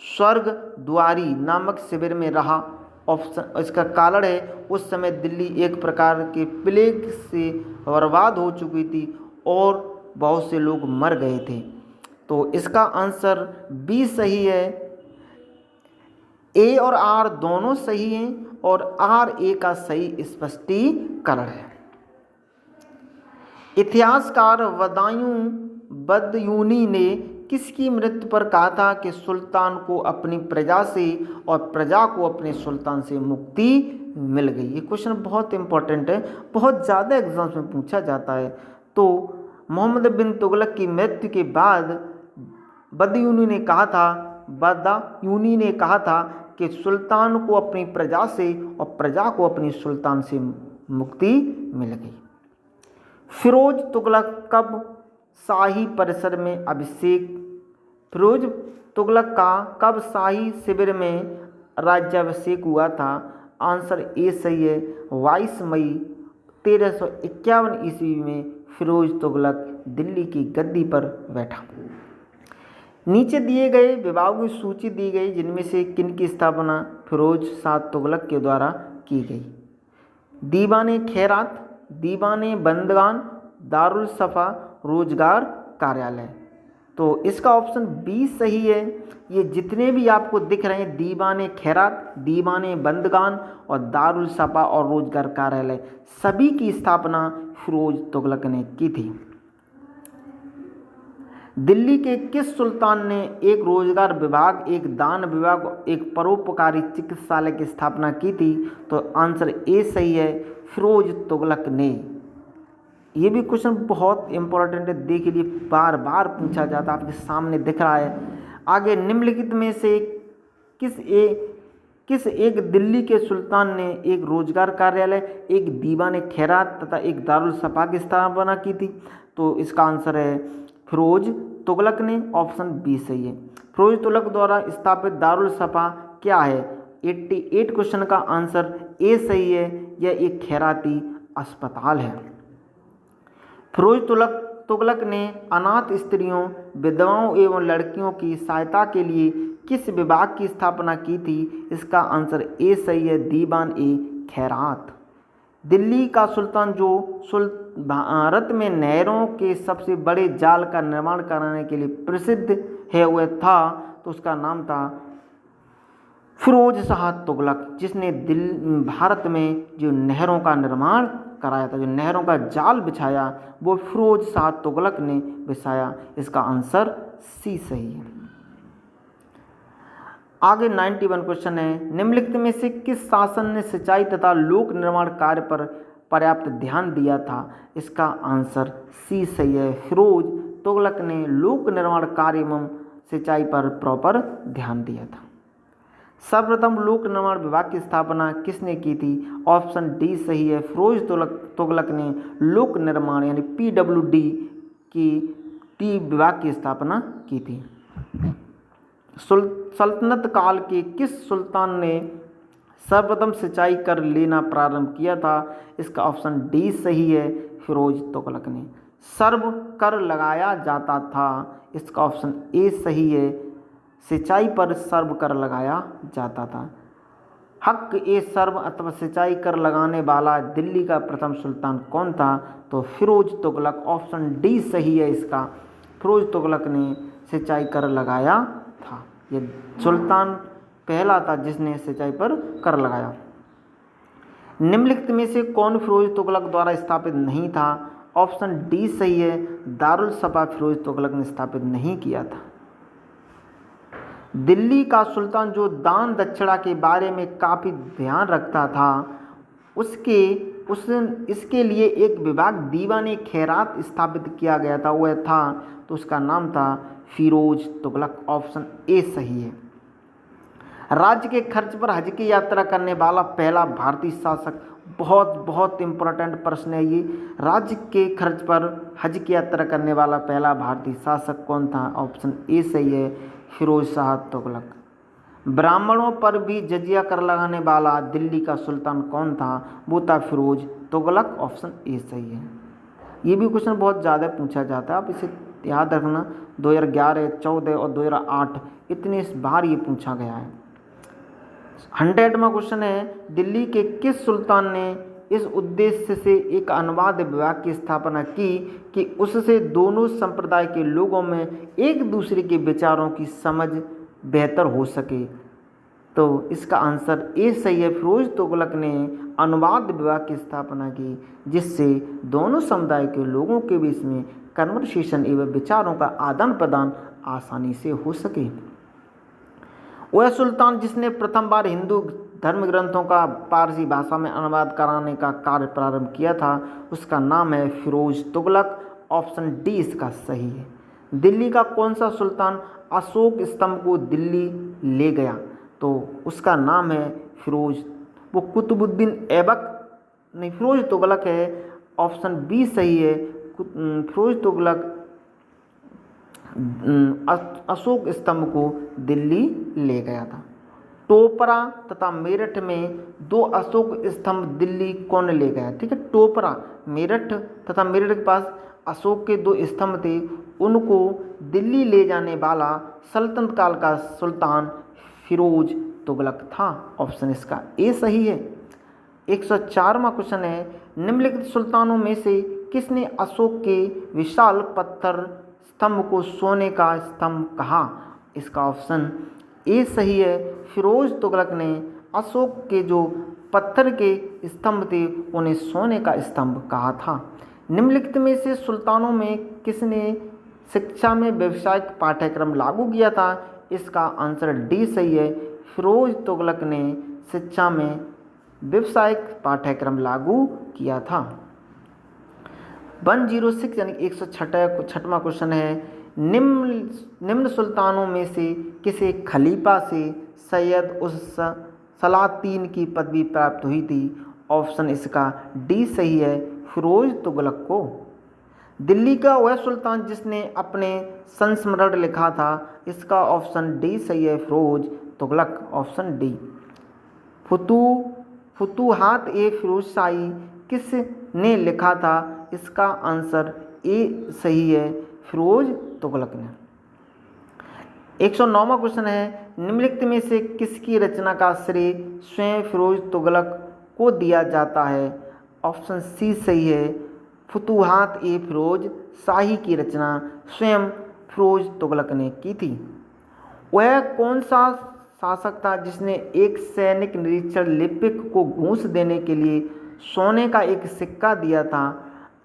Speaker 1: स्वर्ग द्वारी नामक शिविर में रहा। ऑप्शन, इसका कारण है उस समय दिल्ली एक प्रकार के प्लेग से बर्बाद हो चुकी थी और बहुत से लोग मर गए थे। तो इसका आंसर बी सही है। ए और आर दोनों सही हैं और आर ए का सही स्पष्टीकरण है। इतिहासकार बदयूनी ने किसकी मृत्यु पर कहा था कि सुल्तान को अपनी प्रजा से और प्रजा को अपने सुल्तान से मुक्ति मिल गई। ये क्वेश्चन बहुत इंपॉर्टेंट है, बहुत ज़्यादा एग्जाम्स में पूछा जाता है। तो मोहम्मद बिन तुगलक की मृत्यु के बाद बदयूनी ने कहा था कि सुल्तान को अपनी प्रजा से और प्रजा को अपनी सुल्तान से मुक्ति मिल गई। फिरोज तुगलक कब शाही परिसर में फिरोज तुगलक का कब शाही शिविर में राज्याभिषेक हुआ था? आंसर ए सही है। 22 मई 1351 ईस्वी में फिरोज तुगलक दिल्ली की गद्दी पर बैठा। नीचे दिए गए विभागों की सूची दी गई जिनमें से किन की स्थापना फिरोज शाह तुगलक के द्वारा की गई? दीवाने खैरात, दीवाने बंदगान, दारुल सफ़ा, रोजगार कार्यालय। तो इसका ऑप्शन बी सही है। ये जितने भी आपको दिख रहे हैं दीवाने खैरात, दीवाने बंदगान और दारुल सफ़ा और रोजगार कार्यालय, सभी की स्थापना फिरोज तुगलक ने की थी। दिल्ली के किस सुल्तान ने एक रोजगार विभाग, एक दान विभाग, एक परोपकारी चिकित्सालय की स्थापना की थी? तो आंसर ए सही है, फिरोज तुगलक ने। ये भी क्वेश्चन बहुत इंपॉर्टेंट है, देख लिए बार बार पूछा जाता, आपके सामने दिख रहा है। आगे निम्नलिखित में से किस एक दिल्ली के सुल्तान ने एक रोजगार कार्यालय, एक दीवाने खैरात तथा एक दारुल सफ़ा की स्थापना की थी? तो इसका आंसर है फिरोज तुगलक ने। ऑप्शन बी सही है। फिरोज तुगलक द्वारा स्थापित दारुल सफ़ा क्या है? 88 क्वेश्चन का आंसर ए सही है। यह एक खैराती अस्पताल है। फिरोज तुगलक ने अनाथ स्त्रियों, विधवाओं एवं लड़कियों की सहायता के लिए किस विभाग की स्थापना की थी? इसका आंसर ए सही है, दीवान ए खैरात। दिल्ली का सुल्तान जो भारत में नहरों के सबसे बड़े जाल का निर्माण कराने के लिए प्रसिद्ध है वह था, तो उसका नाम था फिरोज शाह तुगलक, जिसने भारत में जो नहरों का निर्माण कराया था, जो नहरों का जाल बिछाया, वो फिरोज शाह तुगलक ने बिछाया। इसका आंसर सी सही है। आगे 91 क्वेश्चन है, निम्नलिखित में से किस शासन ने सिंचाई तथा लोक निर्माण कार्य पर पर्याप्त ध्यान दिया था? इसका आंसर सी सही है। फिरोज तुगलक ने लोक निर्माण कार्य एवं सिंचाई पर प्रॉपर ध्यान दिया था। सर्वप्रथम लोक निर्माण विभाग की स्थापना किसने की थी? ऑप्शन डी सही है। फिरोज तुगलक ने लोक निर्माण यानी PWD विभाग की स्थापना की थी। सल्तनत काल के किस सुल्तान ने सर्वप्रथम सिंचाई कर लेना प्रारंभ किया था? इसका ऑप्शन डी सही है, फिरोज तुगलक ने। सर्व कर लगाया जाता था, इसका ऑप्शन ए सही है, सिंचाई पर सर्व कर लगाया जाता था। हक ए सर्व अथवा सिंचाई कर लगाने वाला दिल्ली का प्रथम सुल्तान कौन था? तो फिरोज तुगलक। ऑप्शन डी सही है इसका, फिरोज तुगलक ने सिंचाई कर लगाया था। ये सुल्तान पहला था जिसने सिंचाई पर कर लगाया। निम्नलिखित में से कौन फिरोज तुगलक द्वारा स्थापित नहीं था? ऑप्शन डी सही है, दारुल सफ़ा फिरोज तुगलक ने स्थापित नहीं किया था। दिल्ली का सुल्तान जो दान दक्षिणा के बारे में काफ़ी ध्यान रखता था, इसके लिए एक विभाग दीवाने खैरात स्थापित किया गया था, वह था, तो उसका नाम था फिरोज तुगलक। ऑप्शन ए सही है। राज्य के खर्च पर हज की यात्रा करने वाला पहला भारतीय शासक, बहुत इंपॉर्टेंट प्रश्न है ये। राज्य के खर्च पर हज की यात्रा करने वाला पहला भारतीय शासक कौन था? ऑप्शन ए सही है, फिरोज शाह तुगलक। ब्राह्मणों पर भी जजिया कर लगाने वाला दिल्ली का सुल्तान कौन था? वो था फिरोज तुगलक। ऑप्शन ए सही है। ये भी क्वेश्चन बहुत ज़्यादा पूछा जाता है, आप इसे याद रखना। 2011, 14 और 2008 इतनी बार ये पूछा गया है। 100वां क्वेश्चन है, दिल्ली के किस सुल्तान ने इस उद्देश्य से एक अनुवाद विभाग की स्थापना की कि उससे दोनों संप्रदाय के लोगों में एक दूसरे के विचारों की समझ बेहतर हो सके? तो इसका आंसर ए सही है। फिरोज तुगलक ने अनुवाद विभाग की स्थापना की जिससे दोनों समुदाय के लोगों के बीच में कन्वर्सेशन एवं विचारों का आदान प्रदान आसानी से हो सके। वह सुल्तान जिसने प्रथम बार हिंदू धर्म ग्रंथों का पारसी भाषा में अनुवाद कराने का कार्य प्रारंभ किया था, उसका नाम है फिरोज तुगलक। ऑप्शन डी इसका सही है। दिल्ली का कौन सा सुल्तान अशोक स्तंभ को दिल्ली ले गया? तो उसका नाम है फिरोज, वो कुतुबुद्दीन ऐबक नहीं, फिरोज तुगलक है। ऑप्शन बी सही है। फिरोज तुगलक अशोक स्तंभ को दिल्ली ले गया था। टोपरा तथा मेरठ में दो अशोक स्तंभ दिल्ली कौन ले गया? ठीक है, टोपरा मेरठ तथा मेरठ के पास अशोक के दो स्तंभ थे, उनको दिल्ली ले जाने वाला सल्तनत काल का सुल्तान फिरोज तुगलक था। ऑप्शन इसका ए सही है। 104वां क्वेश्चन है, निम्नलिखित सुल्तानों में से किसने अशोक के विशाल पत्थर स्तंभ को सोने का स्तंभ कहा? इसका ऑप्शन ए सही है। फिरोज तुगलक ने अशोक के जो पत्थर के स्तंभ थे उन्हें सोने का स्तंभ कहा था। निम्नलिखित में से सुल्तानों में किसने शिक्षा में व्यावसायिक पाठ्यक्रम लागू किया था? इसका आंसर डी सही है। फिरोज तुगलक ने शिक्षा में व्यावसायिक पाठ्यक्रम लागू किया था। 106 यानी 106वां क्वेश्चन है, निम्न सुल्तानों में से किसे खलीफा से सैयद उस सलातीन की पदवी प्राप्त हुई थी? ऑप्शन इसका डी सही है। फिरोज तुगलक को। दिल्ली का वह सुल्तान जिसने अपने संस्मरण लिखा था? इसका ऑप्शन डी सही है, फिरोज तुगलक। Option D. फुतूहात ए फिरोजशाही किस ने लिखा था? इसका आंसर ए सही है, फिरोज तुगलक ने। 109वां क्वेश्चन है, निम्नलिखित में से किसकी रचना का श्रेय स्वयं फिरोज तुगलक को दिया जाता है? ऑप्शन सी सही है। फुतूहात ए फिरोज शाही की रचना स्वयं फिरोज तुगलक ने की थी। वह कौन सा शासक था जिसने एक सैनिक निरीक्षण लिपिक को घूस देने के लिए सोने का एक सिक्का दिया था?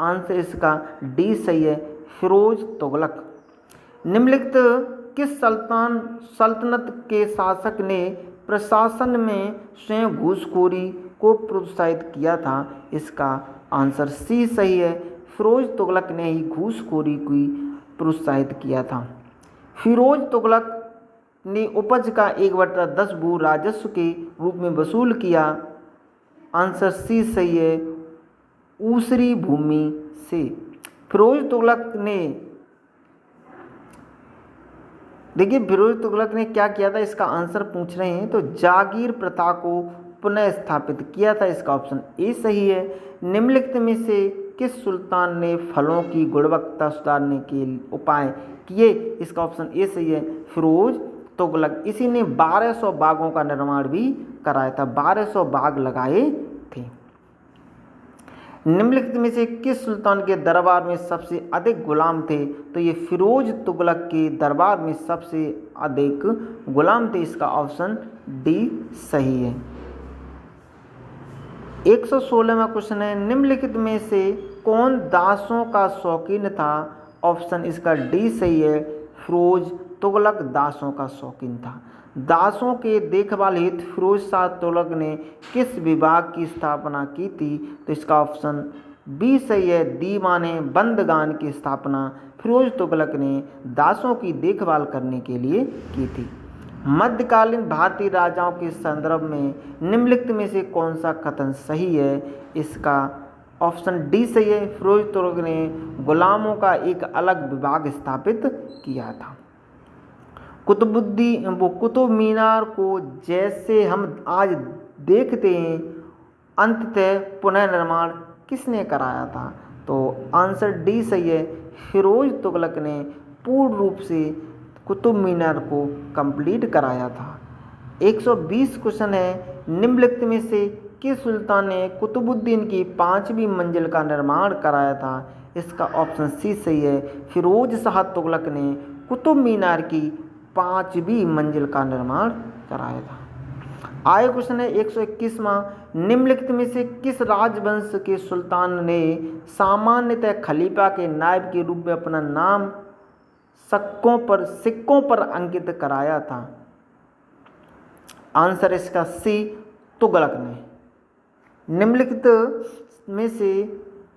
Speaker 1: आंसर इसका डी सही है, फिरोज तुगलक। निम्नलिखित किस सल्तनत के शासक ने प्रशासन में स्वयं घूसखोरी को प्रोत्साहित किया था? इसका आंसर सी सही है, फिरोज तुगलक ने ही घूसखोरी को प्रोत्साहित किया था। फिरोज तुगलक ने उपज का 1/10 भू राजस्व के रूप में वसूल किया। आंसर सी सही है, ऊसरी भूमि से। फिरोज तुगलक ने, देखिए फिरोज तुगलक ने क्या किया था, इसका आंसर पूछ रहे हैं तो जागीर प्रथा को पुनः स्थापित किया था। इसका ऑप्शन ए सही है। निम्नलिखित में से किस सुल्तान ने फलों की गुणवत्ता सुधारने के उपाय किए? इसका ऑप्शन ए सही है, फिरोज तुगलक। इसी ने 1200 बागों का निर्माण भी कराया था, 1200 बाग लगाए थे। निम्नलिखित में से किस सुल्तान के दरबार में सबसे अधिक गुलाम थे? तो ये फिरोज तुगलक के दरबार में सबसे अधिक गुलाम थे। इसका ऑप्शन डी सही है। 116वां क्वेश्चन है, निम्नलिखित में से कौन दासों का शौकीन था? ऑप्शन इसका डी सही है, फिरोज तुगलक दासों का शौकीन था। दासों के देखभाल हेतु फिरोज शाह तुगलक ने किस विभाग की स्थापना की थी? तो इसका ऑप्शन बी सही है, दीवाने बंदगान की स्थापना फिरोज तुगलक ने दासों की देखभाल करने के लिए की थी। मध्यकालीन भारतीय राजाओं के संदर्भ में निम्नलिखित में से कौन सा कथन सही है? इसका ऑप्शन डी सही है, फिरोज तुगलक ने गुलामों का एक अलग विभाग स्थापित किया था। कुतुब मीनार को जैसे हम आज देखते हैं अंततः पुनर्निर्माण किसने कराया था? तो आंसर डी सही है, फिरोज तुगलक ने पूर्ण रूप से कुतुब मीनार को कंप्लीट कराया था। 120 क्वेश्चन है, निम्नलिखित में से किस सुल्तान ने कुतुबुद्दीन की 5वीं मंजिल का निर्माण कराया था? इसका ऑप्शन सी सही है, फिरोज शाह तुगलक ने कुतुब मीनार की 5वीं मंजिल का निर्माण कराया था। आगे क्वेश्चन है 121वां, निम्नलिखित में से किस राजवंश के सुल्तान ने सामान्यतः खलीफा के नायब के रूप में अपना नाम सिक्कों पर अंकित कराया था? आंसर इसका सी, तुगलक ने। निम्नलिखित में से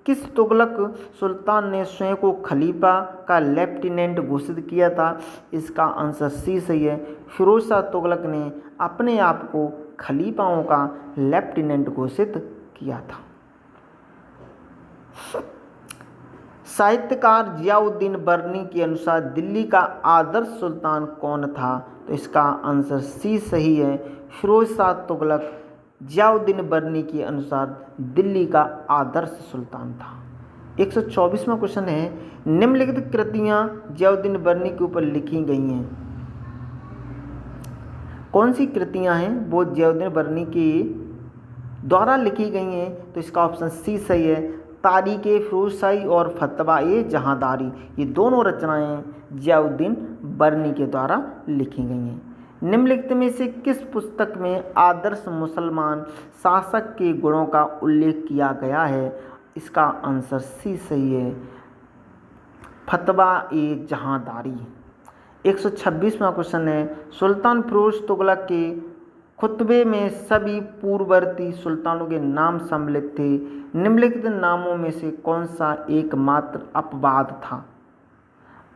Speaker 1: किस तुगलक सुल्तान ने स्वयं को खलीफा का लेफ्टिनेंट घोषित किया था? इसका आंसर सी सही है, फिरोज शाह तुगलक ने अपने आप को खलीफाओं का लेफ्टिनेंट घोषित किया था। साहित्यकार जियाउद्दीन बर्नी के अनुसार दिल्ली का आदर्श सुल्तान कौन था? तो इसका आंसर सी सही है, फिरोज शाह तुगलक जियाउद्दीन बर्नी के अनुसार दिल्ली का आदर्श सुल्तान था। 124वां क्वेश्चन है, निम्नलिखित कृतियां जियाउद्दीन बर्नी के ऊपर लिखी गई हैं। कौन सी कृतियां हैं वो जियाउद्दीन बर्नी के द्वारा लिखी गई हैं? तो इसका ऑप्शन सी सही है, तारीख़े फिरोजशाही और फतवा-ए जहांदारी, ये दोनों रचनाएं जियाउद्दीन बर्नी के द्वारा लिखी गई हैं। निम्नलिखित में से किस पुस्तक में आदर्श मुसलमान शासक के गुणों का उल्लेख किया गया है? इसका आंसर सी सही है, फतवा-ए जहांदारी। 126वां क्वेश्चन है, सुल्तान फिरोज तुगलक के खुतबे में सभी पूर्ववर्ती सुल्तानों के नाम सम्मिलित थे। निम्नलिखित नामों में से कौन सा एकमात्र अपवाद था?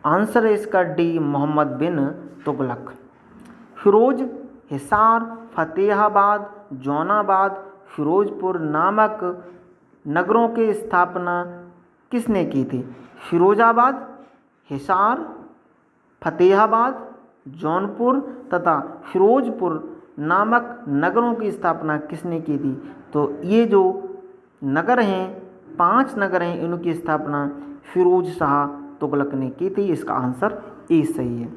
Speaker 1: आंसर है इसका डी, मोहम्मद बिन तुगलक। फिरोज, हिसार, फतेहाबाद, जौनाबाद, फिरोजपुर नामक नगरों की स्थापना किसने की थी? फिरोजाबाद, हिसार, फतेहाबाद, जौनपुर तथा फिरोजपुर नामक नगरों की स्थापना किसने की थी? तो ये जो नगर हैं, 5 नगर हैं, इनकी स्थापना फिरोज शाह तुगलक ने की थी। इसका आंसर ए सही है।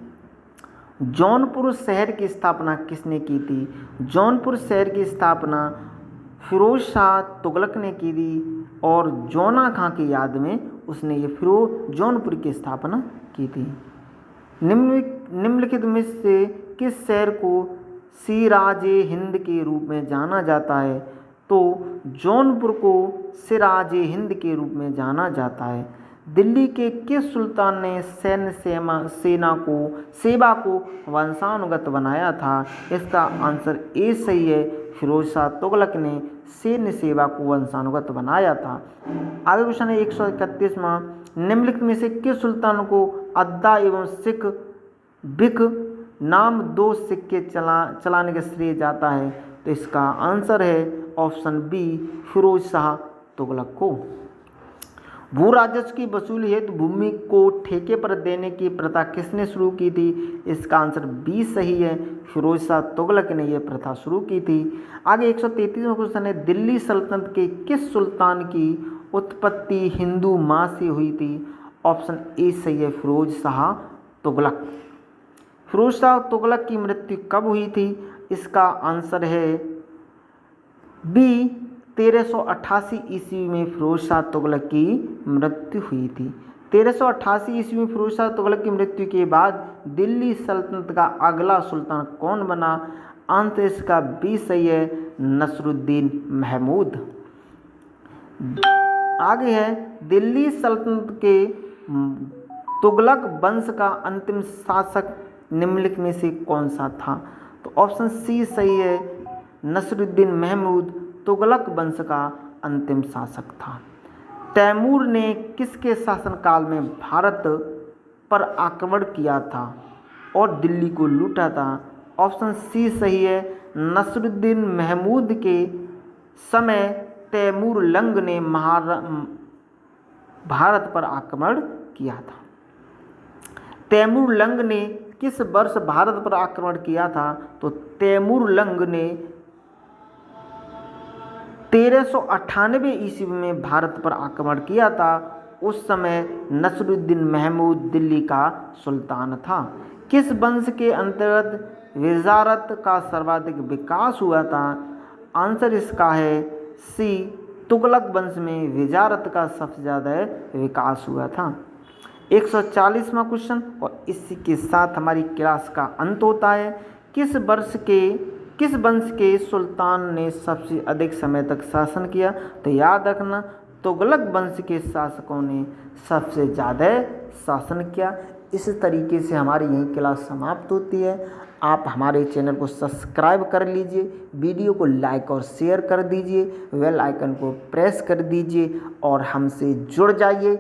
Speaker 1: जौनपुर शहर की स्थापना किसने की थी? जौनपुर शहर की स्थापना फिरोज शाह तुगलक ने की थी और जौना खां की याद में उसने ये जौनपुर की स्थापना की थी। निम्नलिखित में से किस शहर को सिराजे हिंद के रूप में जाना जाता है? तो जौनपुर को सिराजे हिंद के रूप में जाना जाता है। दिल्ली के किस सुल्तान ने सेवा को वंशानुगत बनाया था? इसका आंसर ए सही है, फिरोज शाह तुगलक ने सैन्य सेवा को वंशानुगत बनाया था। आगे क्वेश्चन है 131वां, निम्नलिखित में से किस सुल्तान को अद्दा एवं सिख बिक नाम 2 सिक्के चलाने का श्रेय जाता है? तो इसका आंसर है ऑप्शन बी, फिरोज शाह तुगलक को। भू राजस्व की वसूली हेतु भूमि को ठेके पर देने की प्रथा किसने शुरू की थी? इसका आंसर बी सही है, फिरोज शाह तुगलक ने यह प्रथा शुरू की थी। आगे 133वां क्वेश्चन है, दिल्ली सल्तनत के किस सुल्तान की उत्पत्ति हिंदू माँ से हुई थी? ऑप्शन ए सही है, फिरोज शाह तुगलक। फिरोज शाह तुगलक की मृत्यु कब हुई थी? इसका आंसर है बी, 1388 ईस्वी में फिरोज शाह तुगलक की मृत्यु हुई थी। 1388 ईस्वी में फिरोज शाह तुगलक की मृत्यु के बाद दिल्ली सल्तनत का अगला सुल्तान कौन बना? आंसर इसका बी सही है, नसरुद्दीन महमूद। आगे है, दिल्ली सल्तनत के तुगलक वंश का अंतिम शासक निम्नलिखित में से कौन सा था? तो ऑप्शन सी सही है, नसरुद्दीन महमूद तुगलक वंश का अंतिम शासक था। तैमूर ने किसके शासनकाल में भारत पर आक्रमण किया था और दिल्ली को लूटा था? ऑप्शन सी सही है, नसरुद्दीन महमूद के समय तैमूर लंग ने भारत पर आक्रमण किया था। तैमूर लंग ने किस वर्ष भारत पर आक्रमण किया था? तो तैमूरलंग ने 1398 ईस्वी में भारत पर आक्रमण किया था। उस समय नसरुद्दीन महमूद दिल्ली का सुल्तान था। किस वंश के अंतर्गत विजारत का सर्वाधिक विकास हुआ था? आंसर इसका है सी, तुगलक वंश में विजारत का सबसे ज़्यादा विकास हुआ था। 140वां क्वेश्चन, और इसी के साथ हमारी क्लास का अंत होता है। किस वंश के सुल्तान ने सबसे अधिक समय तक शासन किया? तो याद रखना, तुगलक वंश के शासकों ने सबसे ज़्यादा शासन किया। इस तरीके से हमारी यही क्लास समाप्त होती है। आप हमारे चैनल को सब्सक्राइब कर लीजिए, वीडियो को लाइक और शेयर कर दीजिए, बेल आइकन को प्रेस कर दीजिए और हमसे जुड़ जाइए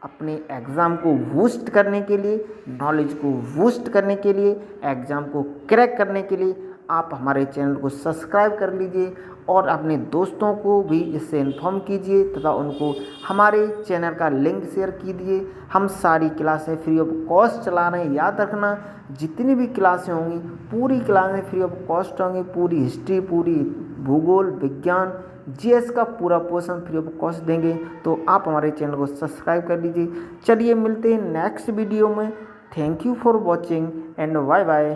Speaker 1: अपने एग्ज़ाम को बूस्ट करने के लिए, नॉलेज को बूस्ट करने के लिए, एग्ज़ाम को क्रैक करने के लिए। आप हमारे चैनल को सब्सक्राइब कर लीजिए और अपने दोस्तों को भी इससे इन्फॉर्म कीजिए तथा उनको हमारे चैनल का लिंक शेयर कीजिए। हम सारी क्लासें फ्री ऑफ कॉस्ट चला रहे हैं। याद रखना, जितनी भी क्लासें होंगी पूरी क्लासें फ्री ऑफ कॉस्ट होंगी। पूरी हिस्ट्री, पूरी भूगोल, विज्ञान, जीएस का पूरा पोर्शन फ्री ऑफ कॉस्ट देंगे। तो आप हमारे चैनल को सब्सक्राइब कर लीजिए। चलिए मिलते हैं नेक्स्ट वीडियो में। Thank you for watching and bye bye.